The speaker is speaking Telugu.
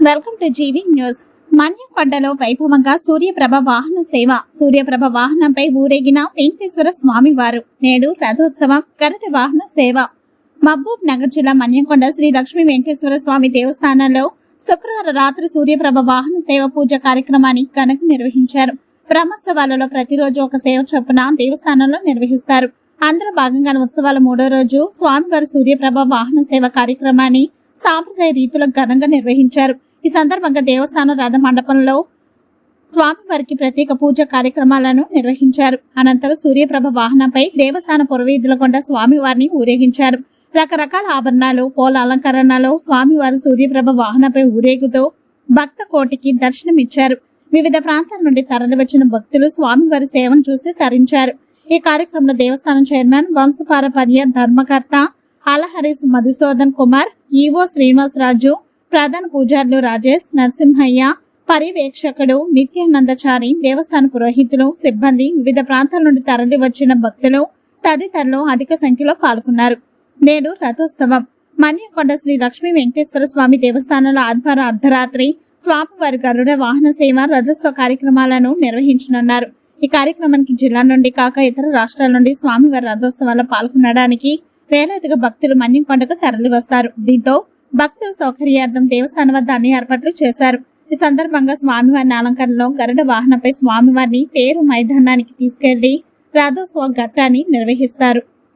Welcome to GV news. మన్యంకొండలో వైభవంగా సూర్యప్రభ వాహన సేవ. సూర్యప్రభ వాహనంపై ఊరేగిన వెంకటేశ్వర స్వామి వారు. నేడు రథోత్సవం, గరుడ వాహన సేవ. మహబూబ్ నగర్ జిల్లా మన్యంకొండ శ్రీ లక్ష్మీ వెంకటేశ్వర స్వామి దేవస్థానంలో శుక్రవారం రాత్రి సూర్యప్రభ వాహన సేవ పూజ కార్యక్రమాన్ని ఘనంగా నిర్వహించారు. బ్రహ్మోత్సవాలలో ప్రతిరోజు ఒక సేవ చొప్పున దేవస్థానంలో నిర్వహిస్తారు. అందులో భాగంగా ఉత్సవాల 3వ రోజు స్వామివారి సూర్యప్రభ వాహన సేవ కార్యక్రమాన్ని సాంప్రదాయ రీతిలో ఘనంగా నిర్వహించారు. ఈ సందర్భంగా దేవస్థానం రథ మండపంలో స్వామివారికి ప్రత్యేక పూజ కార్యక్రమాలను నిర్వహించారు. అనంతరం సూర్యప్రభ వాహనంపై దేవస్థాన పురవీధుల గుండా స్వామివారిని ఊరేగించారు. రకరకాల ఆభరణాలు, పూల అలంకరణలో స్వామివారి సూర్యప్రభ వాహనంపై ఊరేగుతూ భక్త కోటికి దర్శనమిచ్చారు. వివిధ ప్రాంతాల నుండి తరలివచ్చిన భక్తులు స్వామివారి సేవను చూసి తరించారు. ఈ కార్యక్రమంలో దేవస్థానం చైర్మన్, వంశపారపర్య ధర్మకర్త అలహరీస్ మధుసూదన్ కుమార్, ఈవో శ్రీనివాసరాజు, ప్రధాన పూజారులు రాజేష్, నరసింహయ్య, పర్యవేక్షకుడు నిత్యానందచారి, దేవస్థాన పురోహితులు, సిబ్బంది, వివిధ ప్రాంతాల నుండి తరలి వచ్చిన భక్తులు తదితరులు అధిక సంఖ్యలో పాల్గొన్నారు. నేడు రథోత్సవం. మన్యంకొండ శ్రీ లక్ష్మీ వెంకటేశ్వర స్వామి దేవస్థానంలో ఆదివారం అర్ధరాత్రి స్వామివారి గరుడ వాహన సేవ, రథోత్సవ కార్యక్రమాలను నిర్వహించనున్నారు. ఈ కార్యక్రమానికి జిల్లా నుండి కాక ఇతర రాష్ట్రాల నుండి స్వామివారి రథోత్సవాల్లో పాల్గొనడానికి వేలాదిగా భక్తులు మన్యంకొండకు తరలి వస్తారు. దీంతో భక్తుల సౌకర్యార్థం దేవస్థానం వద్ద అన్ని ఏర్పాట్లు చేశారు. ఈ సందర్భంగా స్వామివారి అలంకరణలో గరుడ వాహనంపై స్వామివారిని తేరు మైదానానికి తీసుకెళ్లి రథోత్సవ ఘట్టాన్ని నిర్వహిస్తారు.